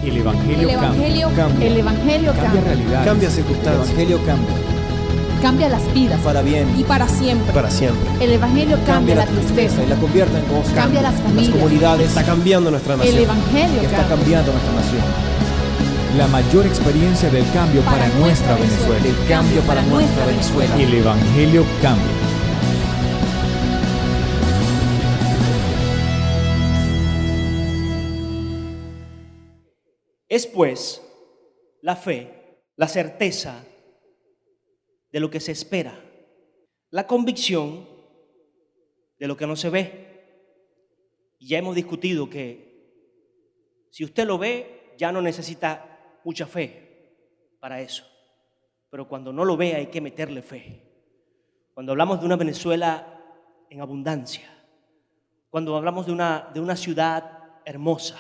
El Evangelio cambia. El Evangelio Cambia cambia. realidades. Cambia El circunstancias. Evangelio cambia. Cambia las vidas. Para bien. Y para siempre. Para siempre. El Evangelio cambia la tristeza. y la convierte en gozo. Cambia las Las familias. comunidades. Está cambiando nuestra El nación. Evangelio Está cambia. cambiando nuestra nación. La mayor experiencia del cambio para nuestra Venezuela. El cambio para nuestra Venezuela. El Evangelio cambia. Es pues la fe, la certeza de lo que se espera, la convicción de lo que no se ve. Y ya hemos discutido que si usted lo ve, ya no necesita mucha fe para eso. Pero cuando no lo ve hay que meterle fe. Cuando hablamos de una Venezuela en abundancia, cuando hablamos de una ciudad hermosa,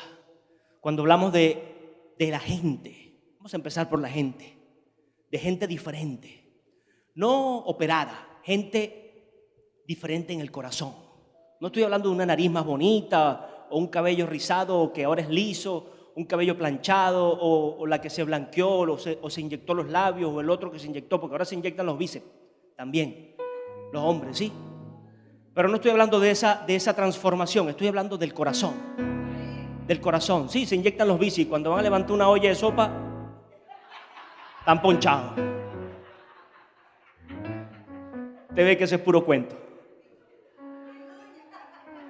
cuando hablamos de la gente, vamos a empezar por la gente, de gente diferente, no operada, gente diferente en el corazón. No estoy hablando de una nariz más bonita o un cabello rizado que ahora es liso, un cabello planchado o la que se blanqueó o se inyectó los labios o el otro que se inyectó, porque ahora se inyectan los bíceps también, los hombres, sí. Pero no estoy hablando de esa transformación, estoy hablando del corazón. Del corazón, sí, se inyectan los bíceps y cuando van a levantar una olla de sopa, están ponchados. Te ve que ese es puro cuento.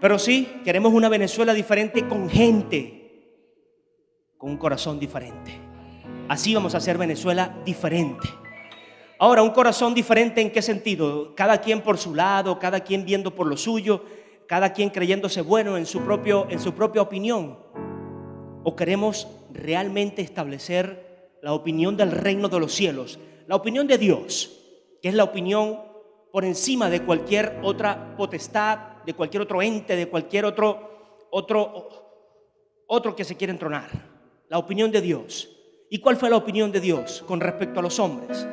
Pero sí, queremos una Venezuela diferente con gente, con un corazón diferente. Así vamos a hacer Venezuela diferente. Ahora, un corazón diferente ¿en qué sentido? Cada quien por su lado, cada quien viendo por lo suyo, cada quien creyéndose bueno en su propia opinión. ¿O queremos realmente establecer la opinión del reino de los cielos? La opinión de Dios, que es la opinión por encima de cualquier otra potestad, de cualquier otro ente, de cualquier otro que se quiera entronar. La opinión de Dios. ¿Y cuál fue la opinión de Dios con respecto a los hombres?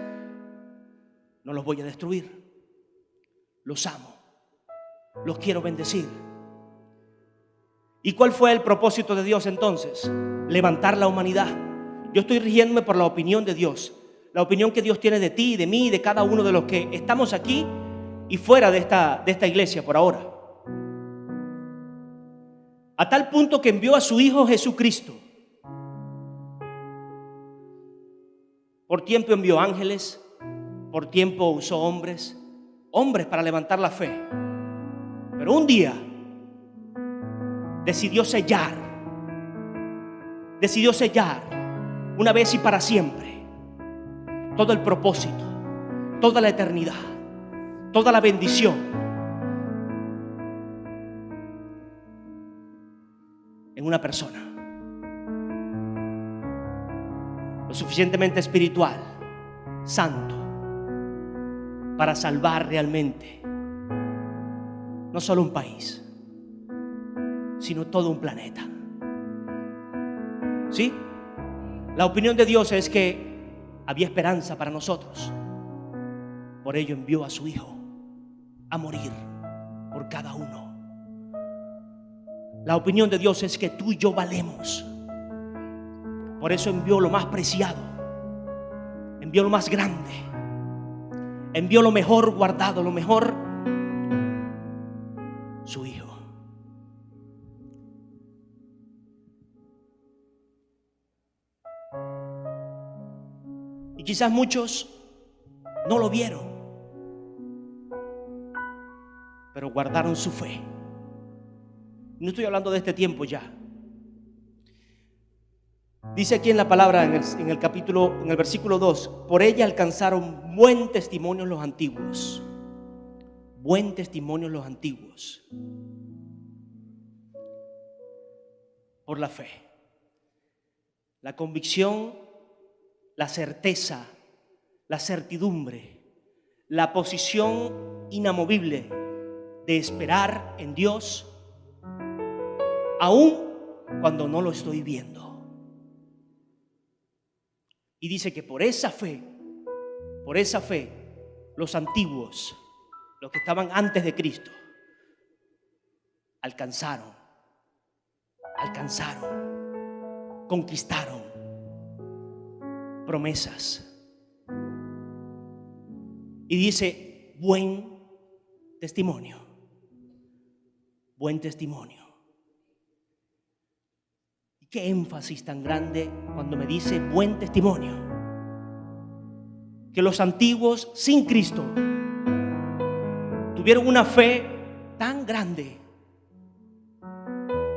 No los voy a destruir. Los amo. Los quiero bendecir. ¿Y cuál fue el propósito de Dios entonces? Levantar la humanidad. Yo estoy rigiéndome por la opinión de Dios. La opinión que Dios tiene de ti, de mí, de cada uno de los que estamos aquí y fuera de esta iglesia por ahora. A tal punto que envió a su Hijo Jesucristo. Por tiempo envió ángeles, por tiempo usó hombres para levantar la fe. Pero un día decidió sellar una vez y para siempre todo el propósito, toda la eternidad, toda la bendición en una persona lo suficientemente espiritual, santo, para salvar realmente no solo un país, sino todo un planeta. ¿Sí? La opinión de Dios es que había esperanza para nosotros. Por ello envió a su Hijo a morir por cada uno. La opinión de Dios es que tú y yo valemos. Por eso envió lo más preciado, envió lo más grande, envió lo mejor guardado, lo mejor, su Hijo. Y quizás muchos no lo vieron, pero guardaron su fe. No estoy hablando de este tiempo ya. Dice aquí en la palabra, en el versículo 2, por ella alcanzaron buen testimonio los antiguos. Buen testimonio los antiguos. Por la fe. La convicción, la certeza, la certidumbre, la posición inamovible de esperar en Dios, aun cuando no lo estoy viendo. Y dice que por esa fe, los antiguos, los que estaban antes de Cristo, alcanzaron conquistaron promesas. Y dice, buen testimonio. Buen testimonio. Y qué énfasis tan grande cuando me dice buen testimonio. Que los antiguos sin Cristo tuvieron una fe tan grande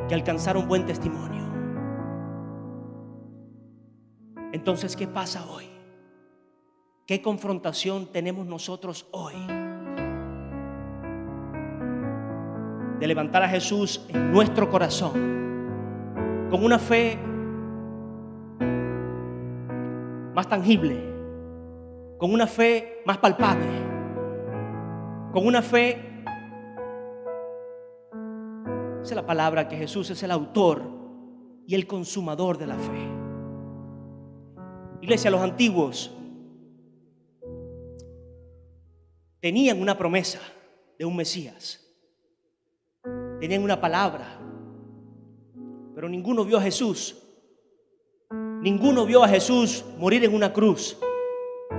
que alcanzaron buen testimonio. Entonces, ¿qué pasa hoy? ¿Qué confrontación tenemos nosotros hoy? De levantar a Jesús en nuestro corazón con una fe más tangible, con una fe más palpable, con una fe, esa es la palabra, que Jesús es el autor y el consumador de la fe. Iglesia, los antiguos tenían una promesa de un Mesías, tenían una palabra, pero ninguno vio a Jesús. Ninguno vio a Jesús morir en una cruz.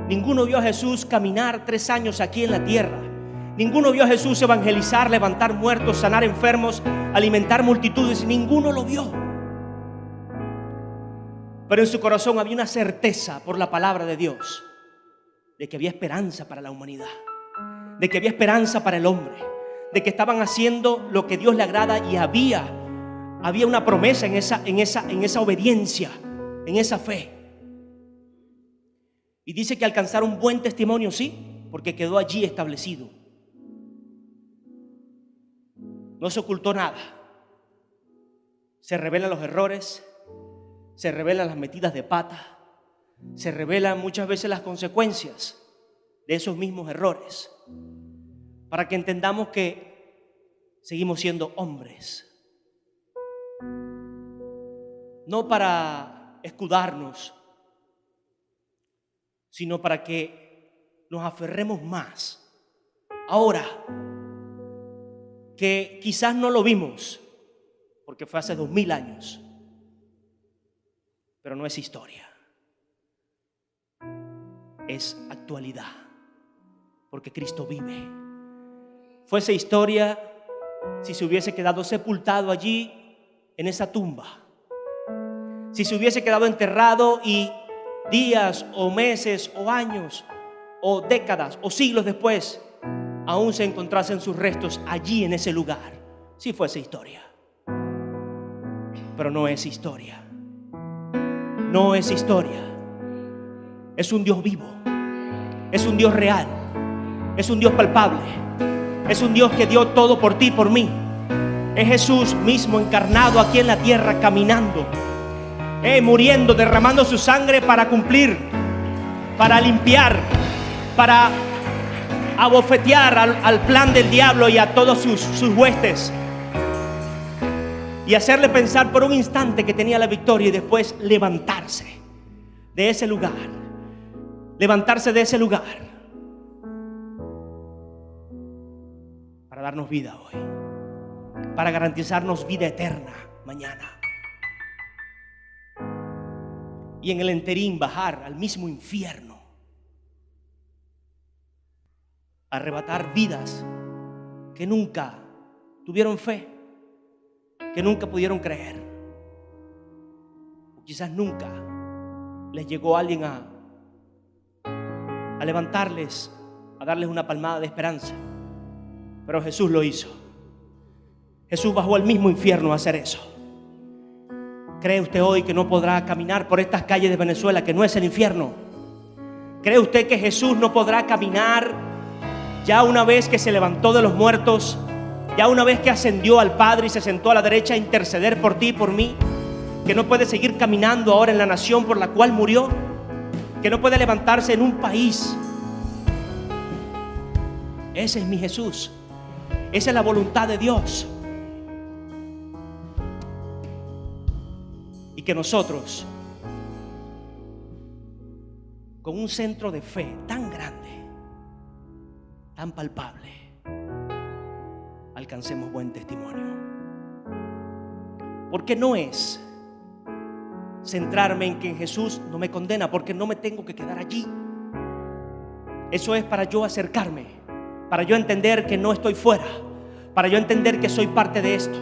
Ninguno vio a Jesús caminar 3 años aquí en la tierra. Ninguno vio a Jesús evangelizar, levantar muertos, sanar enfermos, alimentar multitudes. Ninguno lo vio. Pero en su corazón había una certeza por la palabra de Dios de que había esperanza para la humanidad, de que había esperanza para el hombre, de que estaban haciendo lo que Dios le agrada, y había una promesa en esa obediencia, en esa fe. Y dice que alcanzaron un buen testimonio, sí, porque quedó allí establecido. No se ocultó nada. Se revelan los errores, se revelan las metidas de pata, se revelan muchas veces las consecuencias de esos mismos errores, para que entendamos que seguimos siendo hombres. No para escudarnos, sino para que nos aferremos más. Ahora que quizás no lo vimos, porque fue hace 2000 años, pero no es historia, es actualidad, porque Cristo vive. Fuese historia si se hubiese quedado sepultado allí en esa tumba, si se hubiese quedado enterrado y días o meses o años o décadas o siglos después aún se encontrasen sus restos allí en ese lugar. Si fuese historia, pero no es historia. No es historia. Es un Dios vivo, es un Dios real, es un Dios palpable, es un Dios que dio todo por ti y por mí. Es Jesús mismo encarnado aquí en la tierra, caminando, muriendo, derramando su sangre para cumplir, para limpiar, para abofetear al plan del diablo y a todos sus huestes, y hacerle pensar por un instante que tenía la victoria, y después levantarse de ese lugar, para darnos vida hoy, para garantizarnos vida eterna mañana, y en el enterín bajar al mismo infierno, arrebatar vidas que nunca tuvieron fe, que nunca pudieron creer, o quizás nunca les llegó alguien a levantarles, a darles una palmada de esperanza, pero Jesús lo hizo. Jesús bajó al mismo infierno a hacer eso. ¿Cree usted hoy que no podrá caminar por estas calles de Venezuela, que no es el infierno? ¿Cree usted que Jesús no podrá caminar ya una vez que se levantó de los muertos, ya una vez que ascendió al Padre y se sentó a la derecha a interceder por ti y por mí? Que no puede seguir caminando ahora en la nación por la cual murió, que no puede levantarse en un país. Ese es mi Jesús, esa es la voluntad de Dios. Y que nosotros, con un centro de fe tan grande, tan palpable, alcancemos buen testimonio. Porque no es centrarme en que en Jesús no me condena, porque no me tengo que quedar allí. Eso es para yo acercarme, para yo entender que no estoy fuera, para yo entender que soy parte de esto,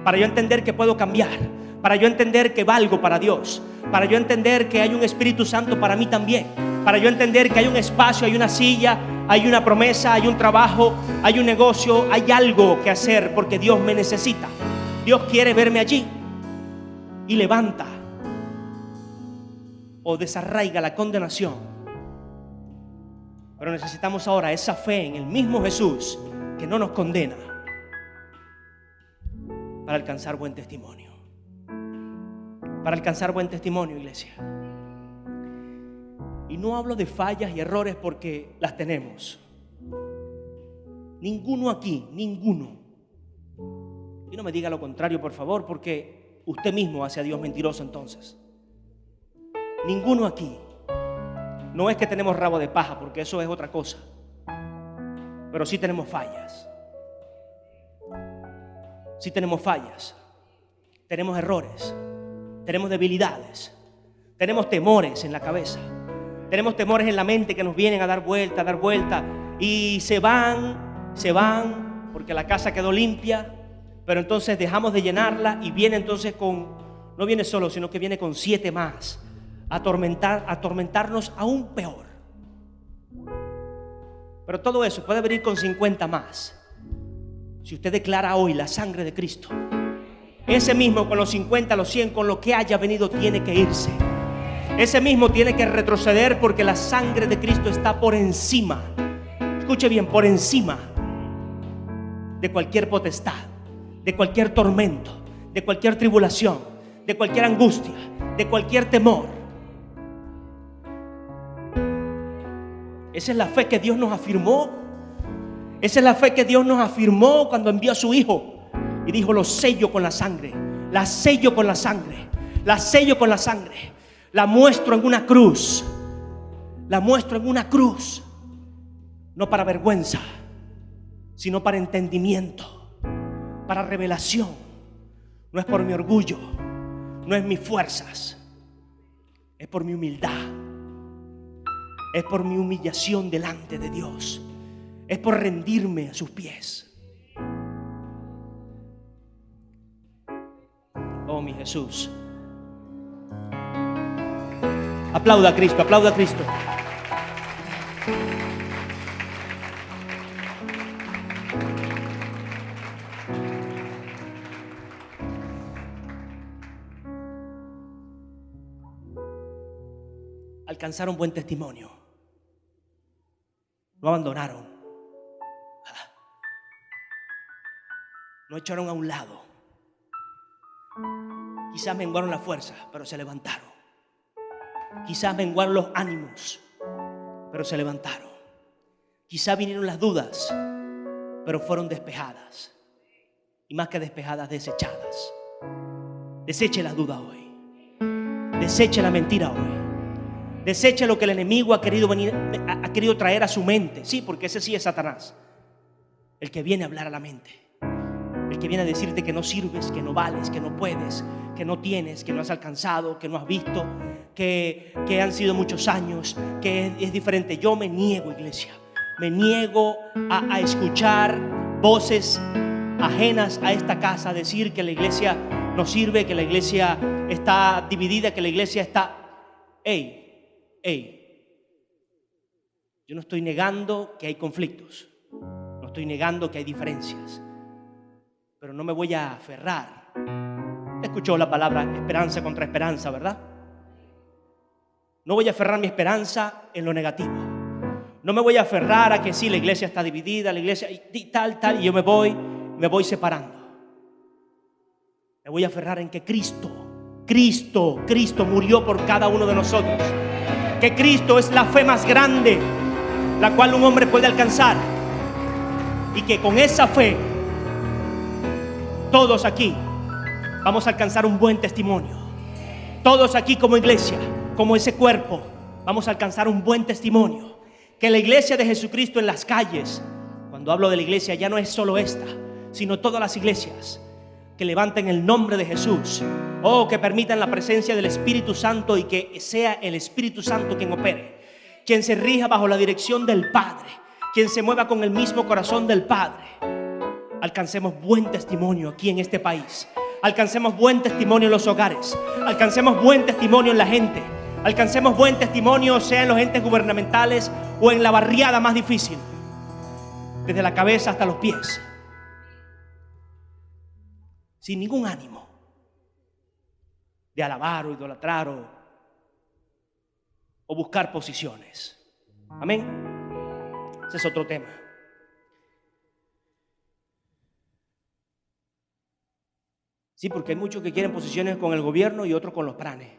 para yo entender que puedo cambiar, para yo entender que valgo para Dios, para yo entender que hay un Espíritu Santo para mí también, para yo entender que hay un espacio, hay una silla, hay una promesa, hay un trabajo, hay un negocio, hay algo que hacer, porque Dios me necesita. Dios quiere verme allí y levanta o desarraiga la condenación. Pero necesitamos ahora esa fe en el mismo Jesús que no nos condena, para alcanzar buen testimonio. Para alcanzar buen testimonio, iglesia. Y no hablo de fallas y errores, porque las tenemos. Ninguno aquí, ninguno. Y no me diga lo contrario, por favor, porque usted mismo hace a Dios mentiroso entonces. Ninguno aquí. No es que tenemos rabo de paja, porque eso es otra cosa. Pero sí tenemos fallas. Sí tenemos fallas. Tenemos errores. Tenemos debilidades. Tenemos temores en la cabeza. Tenemos temores en la mente que nos vienen a dar vuelta. Y se van, porque la casa quedó limpia. Pero entonces dejamos de llenarla y viene entonces no viene solo, sino que viene con 7 más. A atormentarnos aún peor. Pero todo eso puede venir con 50 más. Si usted declara hoy la sangre de Cristo, ese mismo con los 50, los 100, con lo que haya venido, tiene que irse. Ese mismo tiene que retroceder, porque la sangre de Cristo está por encima. Escuche bien, por encima de cualquier potestad, de cualquier tormento, de cualquier tribulación, de cualquier angustia, de cualquier temor. Esa es la fe que Dios nos afirmó. Esa es la fe que Dios nos afirmó cuando envió a su Hijo y dijo: lo sello con la sangre, la sello con la sangre, la sello con la sangre, la muestro en una cruz, la muestro en una cruz, no para vergüenza, sino para entendimiento, para revelación. No es por mi orgullo, no es mis fuerzas, es por mi humildad, es por mi humillación delante de Dios. Es por rendirme a sus pies. Oh, mi Jesús. Aplauda a Cristo, aplauda a Cristo. Alcanzaron buen testimonio. No abandonaron. No echaron a un lado. Quizás menguaron la fuerza, pero se levantaron. Quizás menguaron los ánimos, pero se levantaron. Quizás vinieron las dudas, pero fueron despejadas. Y más que despejadas, desechadas. Deseche la duda hoy. Deseche la mentira hoy. Deseche lo que el enemigo ha querido traer a su mente. Sí, porque ese sí es Satanás, el que viene a hablar a la mente. El que viene a decirte que no sirves, que no vales, que no puedes, que no tienes, que no has alcanzado, que no has visto, que han sido muchos años, que es diferente. Yo me niego, iglesia. Me niego a escuchar voces ajenas a esta casa a decir que la iglesia no sirve, que la iglesia está dividida, que la iglesia está... Yo no estoy negando que hay conflictos. No estoy negando que hay diferencias. Pero no me voy a aferrar. Escuchó la palabra esperanza contra esperanza, ¿verdad? No voy a aferrar mi esperanza en lo negativo. No me voy a aferrar a que sí, la iglesia está dividida, la iglesia y tal, y yo me voy separando. Me voy a aferrar en que Cristo murió por cada uno de nosotros. Que Cristo es la fe más grande, la cual un hombre puede alcanzar. Y que con esa fe todos aquí vamos a alcanzar un buen testimonio. Todos aquí como iglesia, como ese cuerpo, vamos a alcanzar un buen testimonio. Que la iglesia de Jesucristo en las calles, cuando hablo de la iglesia ya no es solo esta, sino todas las iglesias, que levanten el nombre de Jesús. Oh, que permitan la presencia del Espíritu Santo y que sea el Espíritu Santo quien opere, quien se rija bajo la dirección del Padre, quien se mueva con el mismo corazón del Padre. Alcancemos buen testimonio aquí en este país. Alcancemos buen testimonio en los hogares. Alcancemos buen testimonio en la gente. Alcancemos buen testimonio, sea en los entes gubernamentales o en la barriada más difícil, desde la cabeza hasta los pies, sin ningún ánimo de alabar o idolatrar o buscar posiciones. Amén. Ese es otro tema. Sí, porque hay muchos que quieren posiciones con el gobierno y otros con los pranes.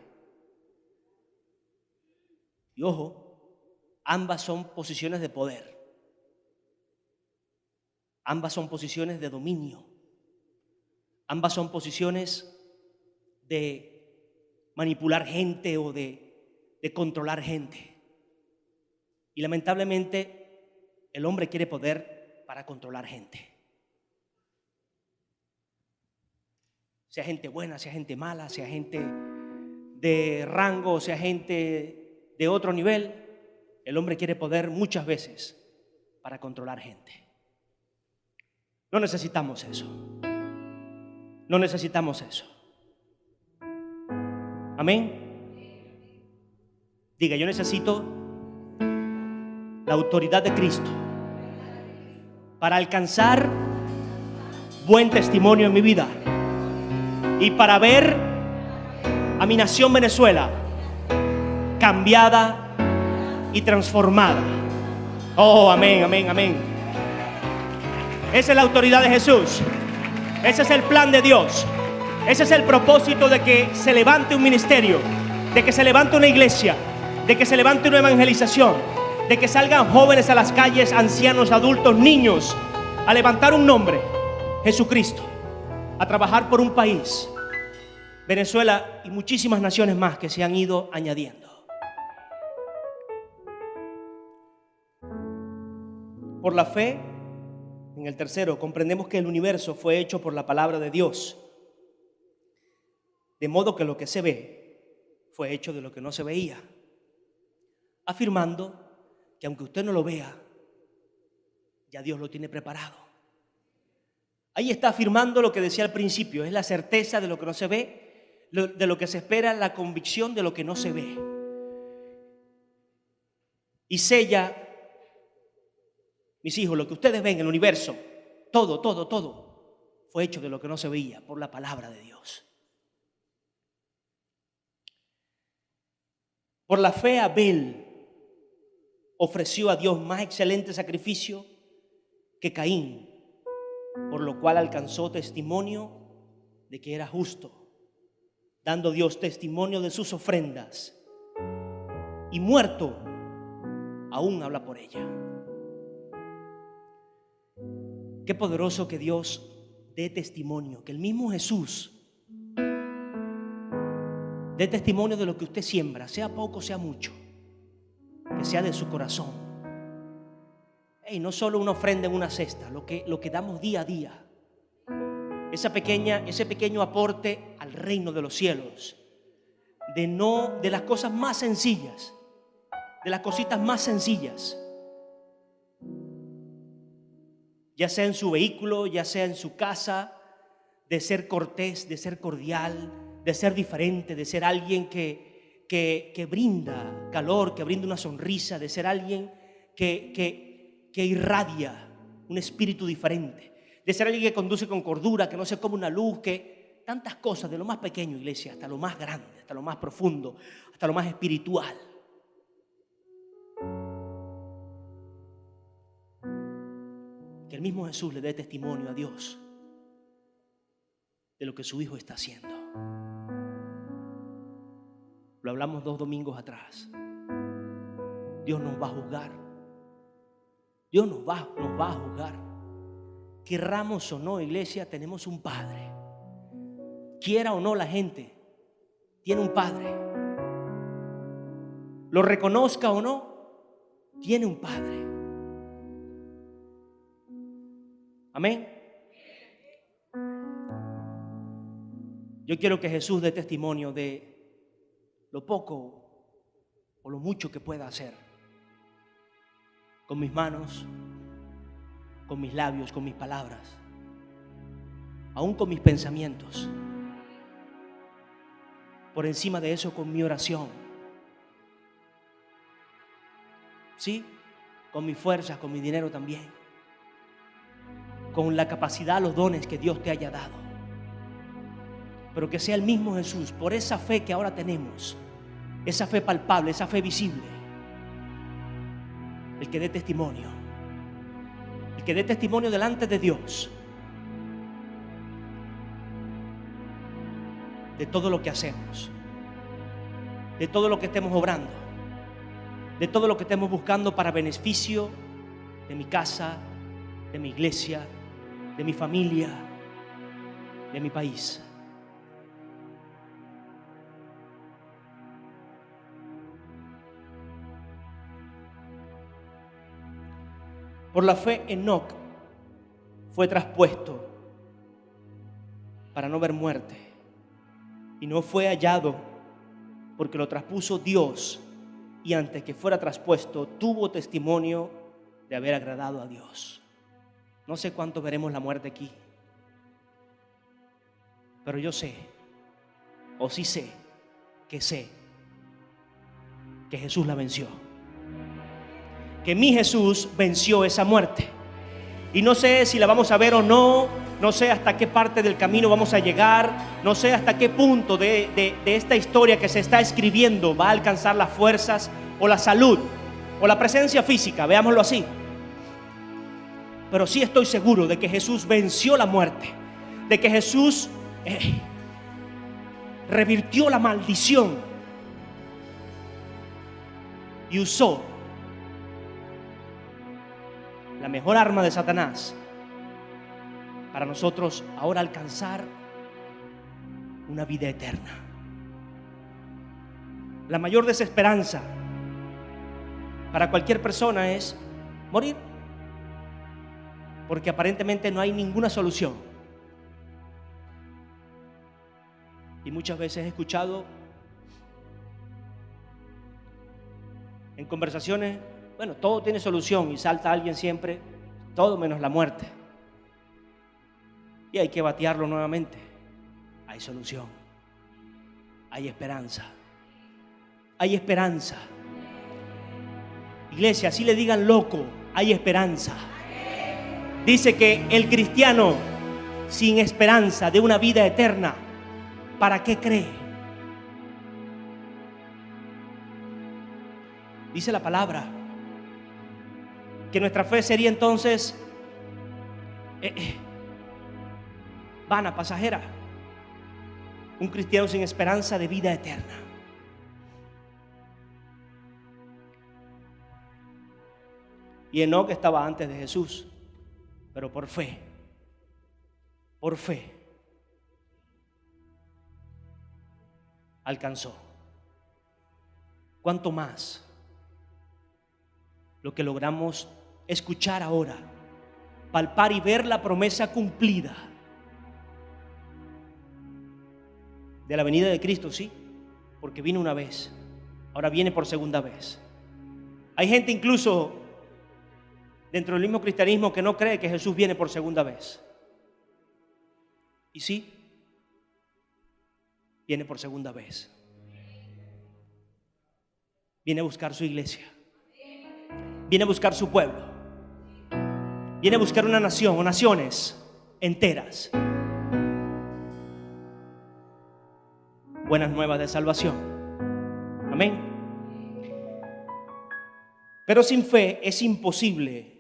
Y ojo, ambas son posiciones de poder. Ambas son posiciones de dominio. Ambas son posiciones de manipular gente o de controlar gente. Y lamentablemente el hombre quiere poder para controlar gente. Sea gente buena, sea gente mala, sea gente de rango, sea gente de otro nivel, el hombre quiere poder muchas veces para controlar gente. No necesitamos eso. No necesitamos eso. Amén. Diga, yo necesito la autoridad de Cristo para alcanzar buen testimonio en mi vida y para ver a mi nación Venezuela cambiada y transformada. Oh, amén, amén, amén. Esa es la autoridad de Jesús. Ese es el plan de Dios. Ese es el propósito de que se levante un ministerio, de que se levante una iglesia, de que se levante una evangelización, de que salgan jóvenes a las calles, ancianos, adultos, niños, a levantar un nombre, Jesucristo, a trabajar por un país, Venezuela y muchísimas naciones más que se han ido añadiendo. Por la fe, en el tercero, comprendemos que el universo fue hecho por la palabra de Dios, de modo que lo que se ve fue hecho de lo que no se veía, afirmando que aunque usted no lo vea, ya Dios lo tiene preparado. Ahí está afirmando lo que decía al principio, es la certeza de lo que no se ve, de lo que se espera, la convicción de lo que no se ve. Y sella, mis hijos, lo que ustedes ven en el universo, todo fue hecho de lo que no se veía por la palabra de Dios. Por la fe, Abel ofreció a Dios más excelente sacrificio que Caín, por lo cual alcanzó testimonio de que era justo, dando Dios testimonio de sus ofrendas, y muerto aún habla por ella. Qué poderoso que Dios dé testimonio, que el mismo Jesús dé testimonio de lo que usted siembra, sea poco, sea mucho, que sea de su corazón. Y no solo una ofrenda en una cesta, lo que damos día a día, ese pequeño aporte al reino de los cielos, de las cosas más sencillas, de las cositas más sencillas, ya sea en su vehículo, ya sea en su casa, de ser cortés, de ser cordial, de ser diferente, de ser alguien que brinda calor, que brinda una sonrisa, de ser alguien que irradia un espíritu diferente, de ser alguien que conduce con cordura, que no se come una luz, que tantas cosas, de lo más pequeño, iglesia, hasta lo más grande, hasta lo más profundo, hasta lo más espiritual. Que el mismo Jesús le dé testimonio a Dios de lo que su Hijo está haciendo. Lo hablamos 2 domingos atrás. Dios nos va a juzgar. Dios nos va a juzgar. Querramos o no, iglesia, tenemos un Padre. Quiera o no la gente, tiene un Padre. Lo reconozca o no, tiene un Padre. Amén. Yo quiero que Jesús dé testimonio de lo poco o lo mucho que pueda hacer con mis manos, con mis labios, con mis palabras, aún con mis pensamientos. Por encima de eso, con mi oración. Sí, con mi fuerza, con mi dinero también. Con la capacidad, los dones que Dios te haya dado. Pero que sea el mismo Jesús, por esa fe que ahora tenemos, esa fe palpable, esa fe visible, el que dé testimonio. El que dé testimonio delante de Dios de todo lo que hacemos, de todo lo que estemos obrando, de todo lo que estemos buscando para beneficio de mi casa, de mi iglesia, de mi familia, de mi país. Por la fe, Enoc fue traspuesto para no ver muerte, y no fue hallado porque lo traspuso Dios, y antes que fuera traspuesto tuvo testimonio de haber agradado a Dios. No sé cuánto veremos la muerte aquí, pero yo sé, o sí sé que Jesús la venció. Que mi Jesús venció esa muerte. Y no sé si la vamos a ver o no, no sé hasta qué parte del camino vamos a llegar, no sé hasta qué punto de esta historia que se está escribiendo va a alcanzar las fuerzas o la salud o la presencia física, veámoslo así. Pero sí estoy seguro de que Jesús venció la muerte, de que Jesús revirtió la maldición y usó la mejor arma de Satanás para nosotros ahora alcanzar una vida eterna. La mayor desesperanza para cualquier persona es morir, porque aparentemente no hay ninguna solución. Y muchas veces he escuchado en conversaciones, bueno, todo tiene solución, y salta alguien siempre, todo menos la muerte. Y hay que batearlo nuevamente. Hay solución, hay esperanza, hay esperanza. Iglesia, así le digan loco, hay esperanza. Dice que el cristiano sin esperanza de una vida eterna, ¿para qué cree? Dice la palabra que nuestra fe sería entonces vana, pasajera. Un cristiano sin esperanza de vida eterna. Y Enoc estaba antes de Jesús, pero por fe, alcanzó. ¿Cuánto más lo que logramos escuchar ahora, palpar y ver la promesa cumplida de la venida de Cristo? Sí, porque vino una vez, ahora viene por segunda vez. Hay gente incluso dentro del mismo cristianismo que no cree que Jesús viene por segunda vez. Y sí, viene por segunda vez. Viene a buscar su iglesia. Viene a buscar su pueblo. Viene a buscar una nación o naciones enteras. Buenas nuevas de salvación. Amén. Pero sin fe es imposible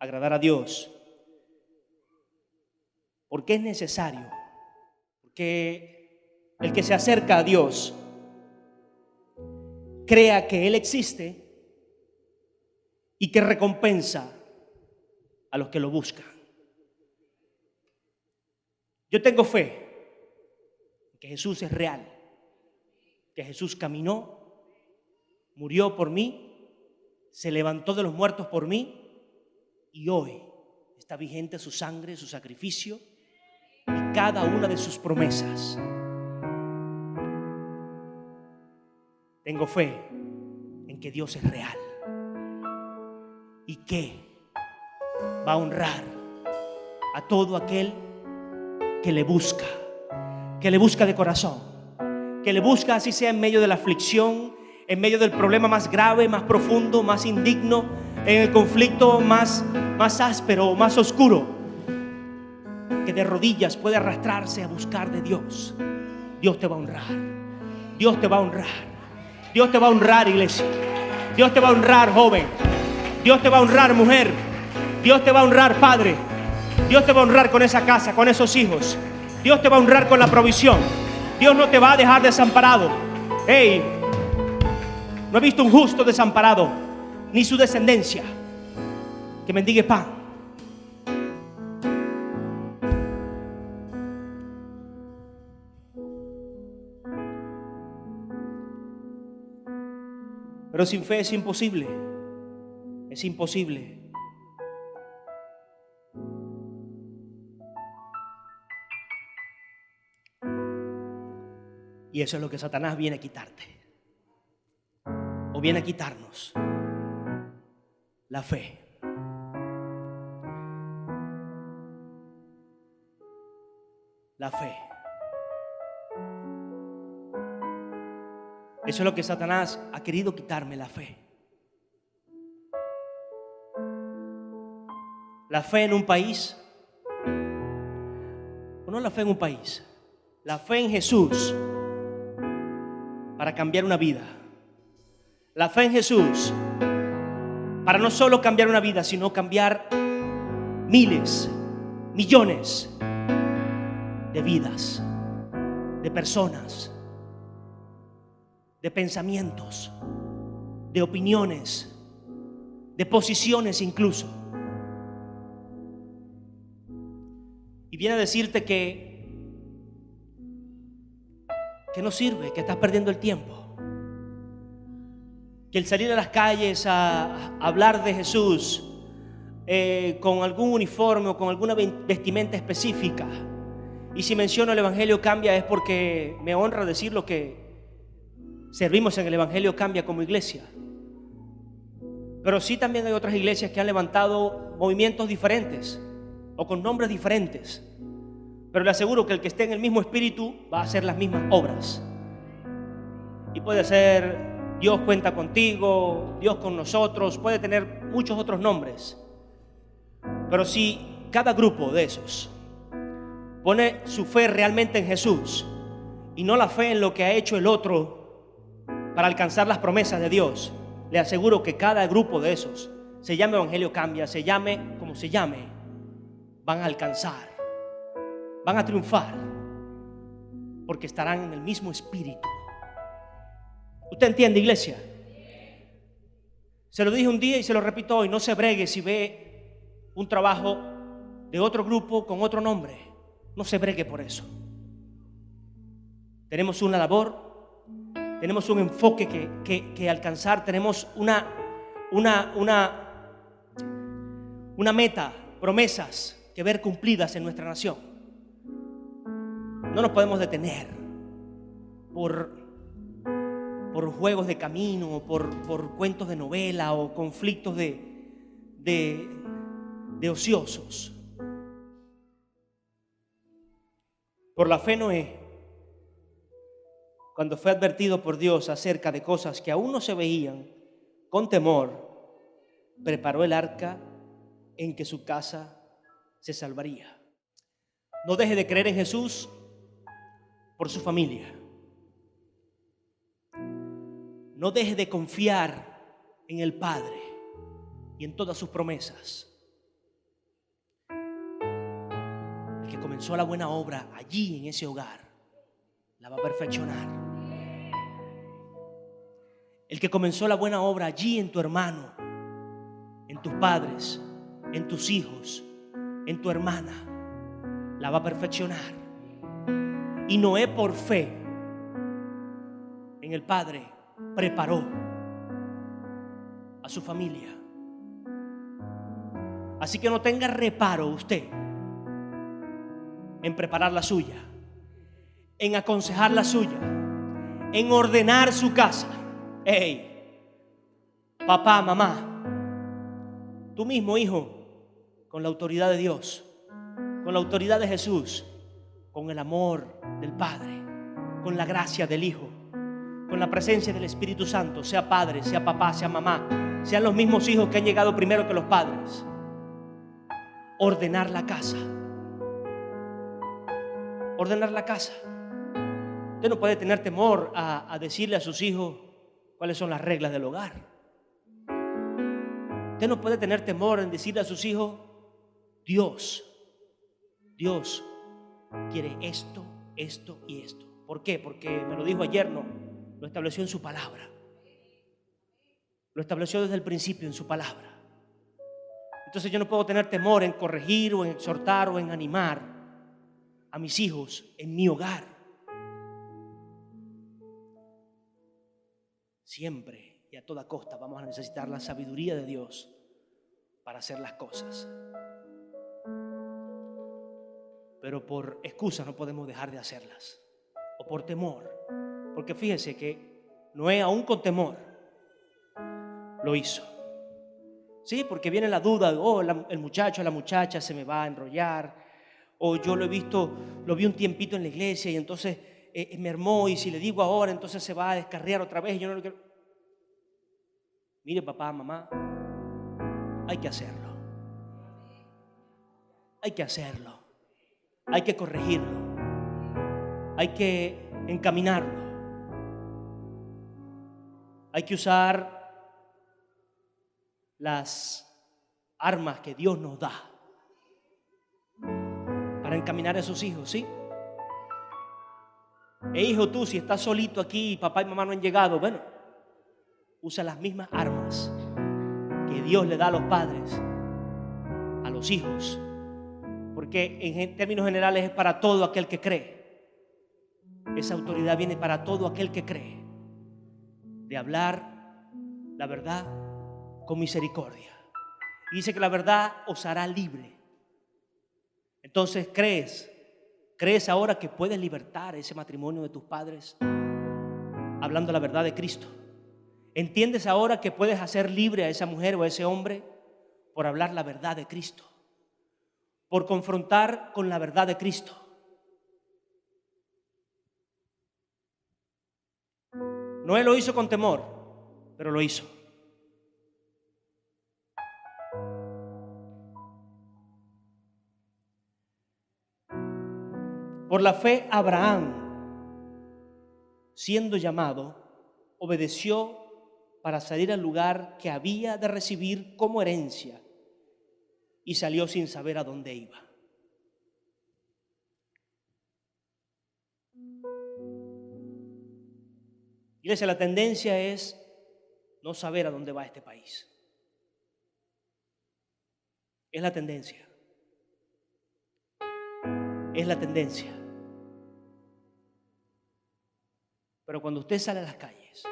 agradar a Dios. Porque es necesario. Porque el que se acerca a Dios crea que Él existe y que recompensa a los que lo buscan. Yo tengo fe que Jesús es real, que Jesús caminó, murió por mí, se levantó de los muertos por mí, y hoy está vigente su sangre, su sacrificio, y cada una de sus promesas. Tengo fe en que Dios es real y que va a honrar a todo aquel que le busca de corazón, que le busca, así sea en medio de la aflicción, en medio del problema más grave, más profundo, más indigno, en el conflicto más áspero, más oscuro, que de rodillas puede arrastrarse a buscar de Dios. Dios te va a honrar. Dios te va a honrar. Dios te va a honrar, iglesia. Dios te va a honrar, joven. Dios te va a honrar, mujer. Dios te va a honrar, padre. Dios te va a honrar con esa casa, con esos hijos. Dios te va a honrar con la provisión. Dios no te va a dejar desamparado. Hey, no he visto un justo desamparado, ni su descendencia que mendigue pan. Pero sin fe es imposible. Es imposible. Y eso es lo que Satanás viene a quitarte. O viene a quitarnos. La fe. La fe. Eso es lo que Satanás ha querido quitarme, la fe. La fe en un país. O no la fe en un país. La fe en Jesús para cambiar una vida. La fe en Jesús para no solo cambiar una vida, sino cambiar miles, millones de vidas, de personas, de pensamientos, de opiniones, de posiciones incluso. Y viene a decirte que no sirve, que estás perdiendo el tiempo, que el salir a las calles a hablar de Jesús con algún uniforme o con alguna vestimenta específica, y si menciono el Evangelio Cambia es porque me honra decir lo que servimos en el Evangelio Cambia como iglesia. Pero sí también hay otras iglesias que han levantado movimientos diferentes o con nombres diferentes. Pero le aseguro que el que esté en el mismo espíritu va a hacer las mismas obras. Y puede ser Dios cuenta contigo, Dios con nosotros, puede tener muchos otros nombres. Pero si cada grupo de esos pone su fe realmente en Jesús y no la fe en lo que ha hecho el otro para alcanzar las promesas de Dios, le aseguro que cada grupo de esos, se llame Evangelio Cambia, se llame como se llame, van a alcanzar, van a triunfar, porque estarán en el mismo espíritu. ¿Usted entiende, iglesia? Se lo dije un día y se lo repito hoy: no se bregue si ve un trabajo de otro grupo con otro nombre. No se bregue por eso. Tenemos una labor, tenemos un enfoque que alcanzar, tenemos una meta, promesas que ver cumplidas en nuestra nación. No nos podemos detener por juegos de camino, por cuentos de novela o conflictos de ociosos. Por la fe Noé, cuando fue advertido por Dios acerca de cosas que aún no se veían, con temor, preparó el arca en que su casa se salvaría. No deje de creer en Jesús por su familia. No deje de confiar en el Padre y en todas sus promesas. El que comenzó la buena obra allí en ese hogar, la va a perfeccionar. El que comenzó la buena obra allí en tu hermano, en tus padres, en tus hijos, en tu hermana, la va a perfeccionar. Y Noé, por fe en el Padre, preparó a su familia. Así que no tenga reparo usted en preparar la suya, en aconsejar la suya, en ordenar su casa. Hey, papá, mamá, tú mismo, hijo, con la autoridad de Dios, con la autoridad de Jesús, con el amor del Padre, con la gracia del Hijo, con la presencia del Espíritu Santo, sea padre, sea papá, sea mamá, sean los mismos hijos que han llegado primero que los padres. Ordenar la casa. Ordenar la casa. Usted no puede tener temor a decirle a sus hijos cuáles son las reglas del hogar. Usted no puede tener temor en decirle a sus hijos: Dios quiere esto, esto y esto. ¿Por qué? Porque me lo dijo ayer, no, lo estableció en su palabra. Lo estableció desde el principio en su palabra. Entonces yo no puedo tener temor en corregir o en exhortar o en animar a mis hijos en mi hogar. Siempre y a toda costa vamos a necesitar la sabiduría de Dios para hacer las cosas. Pero por excusa no podemos dejar de hacerlas, o por temor. Porque fíjese que Noé, aún con temor, lo hizo. Sí, porque viene la duda: oh, el muchacho, la muchacha se me va a enrollar, o yo lo vi un tiempito en la iglesia y entonces me armó, y si le digo ahora entonces se va a descarriar otra vez y yo no lo quiero. Mire, papá, mamá, hay que hacerlo. Hay que hacerlo. Hay que corregirlo. Hay que encaminarlo. Hay que usar las armas que Dios nos da para encaminar a esos hijos, ¿sí? Hijo, tú si estás solito aquí y papá y mamá no han llegado, bueno, usa las mismas armas que Dios le da a los padres, a los hijos, porque en términos generales es para todo aquel que cree. Esa autoridad viene para todo aquel que cree, de hablar la verdad con misericordia. Y dice que la verdad os hará libre. Entonces, ¿crees ahora que puedes libertar ese matrimonio de tus padres hablando la verdad de Cristo? ¿Entiendes ahora que puedes hacer libre a esa mujer o a ese hombre por hablar la verdad de Cristo? Por confrontar con la verdad de Cristo. Noé lo hizo con temor, pero lo hizo. Por la fe, Abraham, siendo llamado, obedeció para salir al lugar que había de recibir como herencia y salió sin saber a dónde iba. Iglesia, la tendencia es no saber a dónde va este país. Es la tendencia. Es la tendencia. Pero cuando usted sale a las calles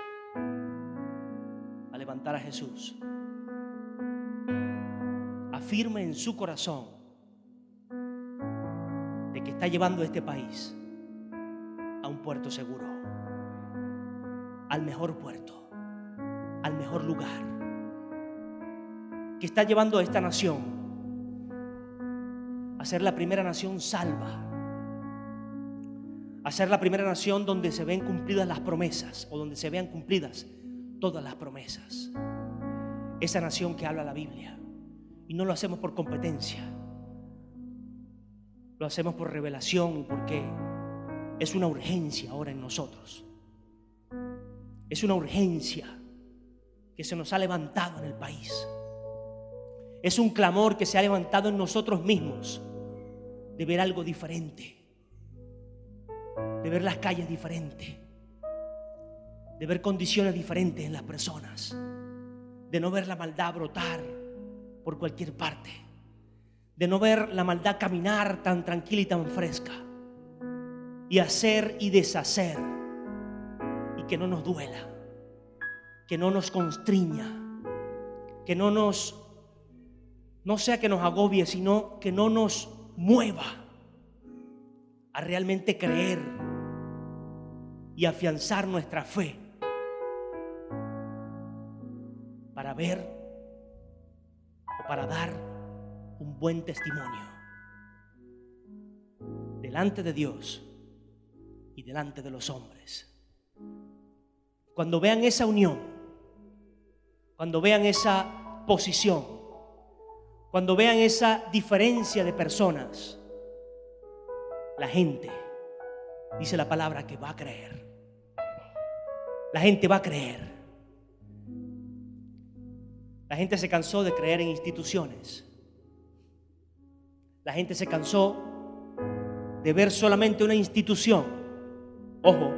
a levantar a Jesús, afirme en su corazón de que está llevando a este país a un puerto seguro, al mejor puerto, al mejor lugar, que está llevando a esta nación a ser la primera nación salva, a ser la primera nación donde se ven cumplidas las promesas, o donde se vean cumplidas todas las promesas. Esa nación que habla la Biblia. Y no lo hacemos por competencia, lo hacemos por revelación y porque es una urgencia ahora en nosotros. Es una urgencia que se nos ha levantado en el país. Es un clamor que se ha levantado en nosotros mismos de ver algo diferente, de ver las calles diferentes, de ver condiciones diferentes en las personas, de no ver la maldad brotar por cualquier parte, de no ver la maldad caminar tan tranquila y tan fresca, y hacer y deshacer, y que no nos duela, que no nos constriña, que no sea que nos agobie, sino que no nos mueva, a realmente creer y afianzar nuestra fe para ver o para dar un buen testimonio delante de Dios y delante de los hombres. Cuando vean esa unión, cuando vean esa posición, cuando vean esa diferencia de personas, la gente, dice la palabra, que va a creer. La gente va a creer. La gente se cansó de creer en instituciones. La gente se cansó de ver solamente una institución. Ojo,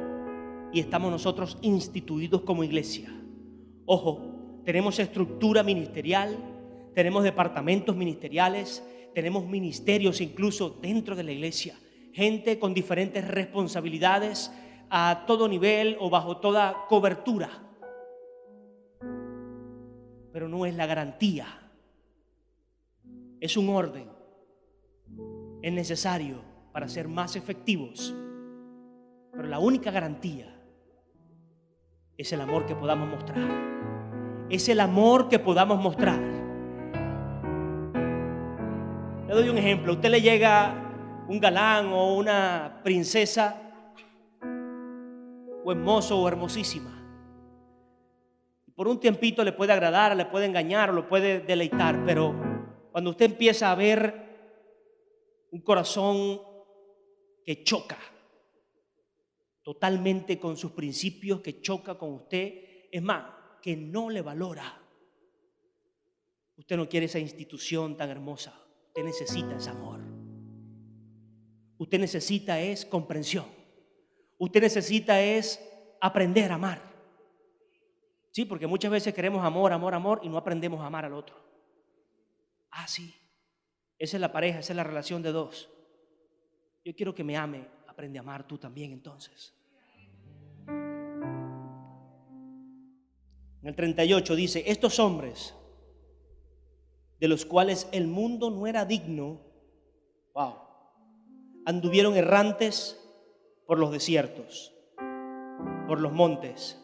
y estamos nosotros instituidos como iglesia. Ojo, tenemos estructura ministerial, tenemos departamentos ministeriales, tenemos ministerios incluso dentro de la iglesia. Gente con diferentes responsabilidades a todo nivel o bajo toda cobertura. Pero no es la garantía. Es un orden. Es necesario para ser más efectivos. Pero la única garantía es el amor que podamos mostrar. Es el amor que podamos mostrar. Le doy un ejemplo. A usted le llega un galán o una princesa, o hermoso o hermosísima. Por un tiempito le puede agradar, le puede engañar o lo puede deleitar, pero cuando usted empieza a ver un corazón que choca totalmente con sus principios, que choca con usted, es más, que no le valora, usted no quiere esa institución tan hermosa. Usted necesita ese amor. Usted necesita es comprensión. Usted necesita es aprender a amar. Sí, porque muchas veces queremos amor, amor, amor y no aprendemos a amar al otro. Ah, sí. Esa es la pareja, esa es la relación de dos. Yo quiero que me ame. Aprende a amar tú también entonces. En el 38 dice: estos hombres de los cuales el mundo no era digno, anduvieron errantes por los desiertos, por los montes,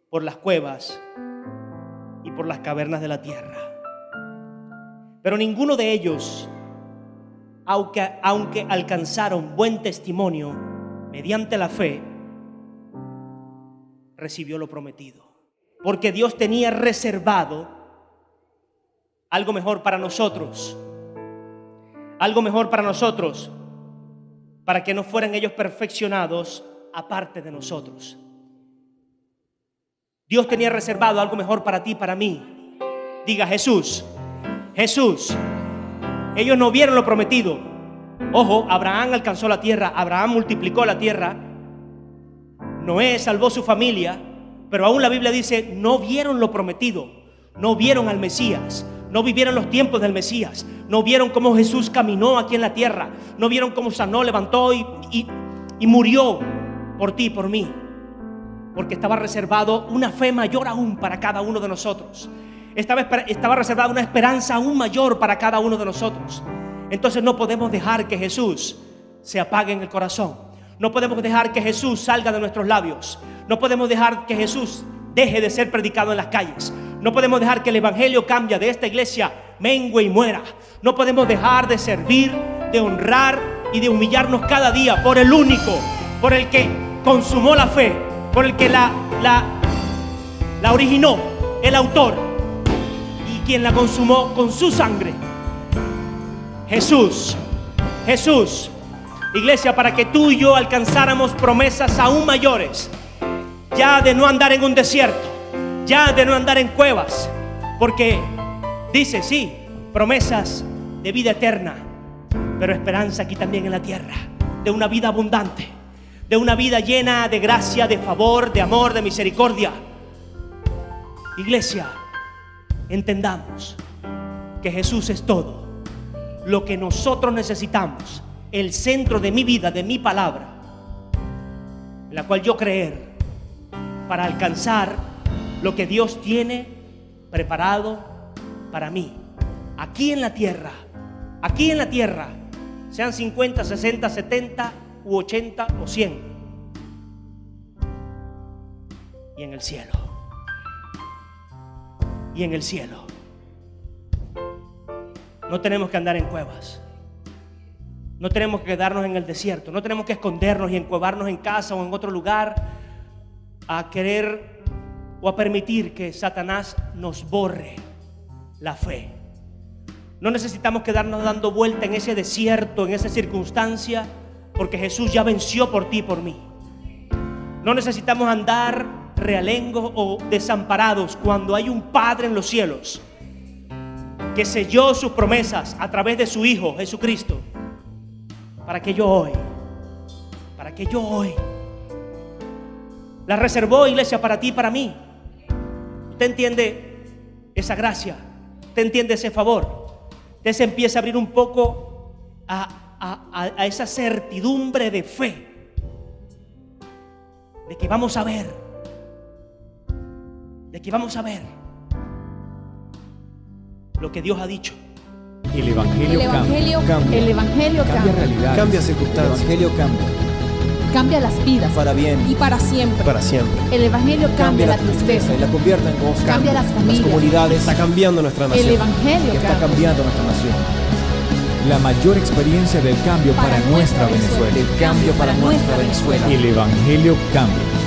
por las cuevas y por las cavernas de la tierra. Pero ninguno de ellos, aunque alcanzaron buen testimonio mediante la fe, recibió lo prometido. Porque Dios tenía reservado algo mejor para nosotros. Algo mejor para nosotros, para que no fueran ellos perfeccionados aparte de nosotros. Dios tenía reservado algo mejor para ti y para mí. Diga Jesús. Jesús. Ellos no vieron lo prometido. Ojo, Abraham alcanzó la tierra, Abraham multiplicó la tierra, Noé salvó su familia, pero aún la Biblia dice, no vieron lo prometido, no vieron al Mesías, no vivieron los tiempos del Mesías, no vieron cómo Jesús caminó aquí en la tierra, no vieron cómo sanó, levantó y murió por ti y por mí, porque estaba reservado una fe mayor aún para cada uno de nosotros. Estaba reservada una esperanza aún mayor para cada uno de nosotros. Entonces no podemos dejar que Jesús se apague en el corazón. No podemos dejar que Jesús salga de nuestros labios. No podemos dejar que Jesús deje de ser predicado en las calles. No podemos dejar que el evangelio cambie de esta iglesia, mengue y muera. No podemos dejar de servir, de honrar y de humillarnos cada día por el único, por el que consumó la fe, por el que la originó, el autor, y quien la consumó con su sangre. Jesús. Jesús. Iglesia, para que tú y yo alcanzáramos promesas aún mayores, ya de no andar en un desierto, ya de no andar en cuevas, porque dice, sí, promesas de vida eterna, pero esperanza aquí también en la tierra, de una vida abundante, de una vida llena de gracia, de favor, de amor, de misericordia. Iglesia, entendamos que Jesús es todo lo que nosotros necesitamos, el centro de mi vida, de mi palabra, en la cual yo creer para alcanzar lo que Dios tiene preparado para mí aquí en la tierra sean 50, 60, 70 u 80 o 100. Y en el cielo. Y en el cielo. No tenemos que andar en cuevas. No tenemos que quedarnos en el desierto. No tenemos que escondernos y encuevarnos en casa o en otro lugar a querer o a permitir que Satanás nos borre la fe. No necesitamos quedarnos dando vuelta en ese desierto, en esa circunstancia, porque Jesús ya venció por ti y por mí. No necesitamos andar realengos o desamparados cuando hay un Padre en los cielos que selló sus promesas a través de su Hijo Jesucristo para que yo hoy la reservó, iglesia, para ti y para mí. Usted entiende esa gracia, usted entiende ese favor, usted se empieza a abrir un poco a esa certidumbre de fe de que vamos a ver, lo que Dios ha dicho. El Evangelio cambia. El Evangelio Cambia cambia. realidades. Cambia circunstancias. El Evangelio cambia. Cambia las vidas. Para bien. Y para siempre. Para siempre. El Evangelio cambia la tristeza. y la convierte en gozo. Cambia las familias. comunidades. Está cambiando nuestra El nación. Evangelio Está cambia. cambiando nuestra nación. La mayor experiencia del cambio para nuestra Venezuela. El cambio para nuestra Venezuela. El Evangelio cambia.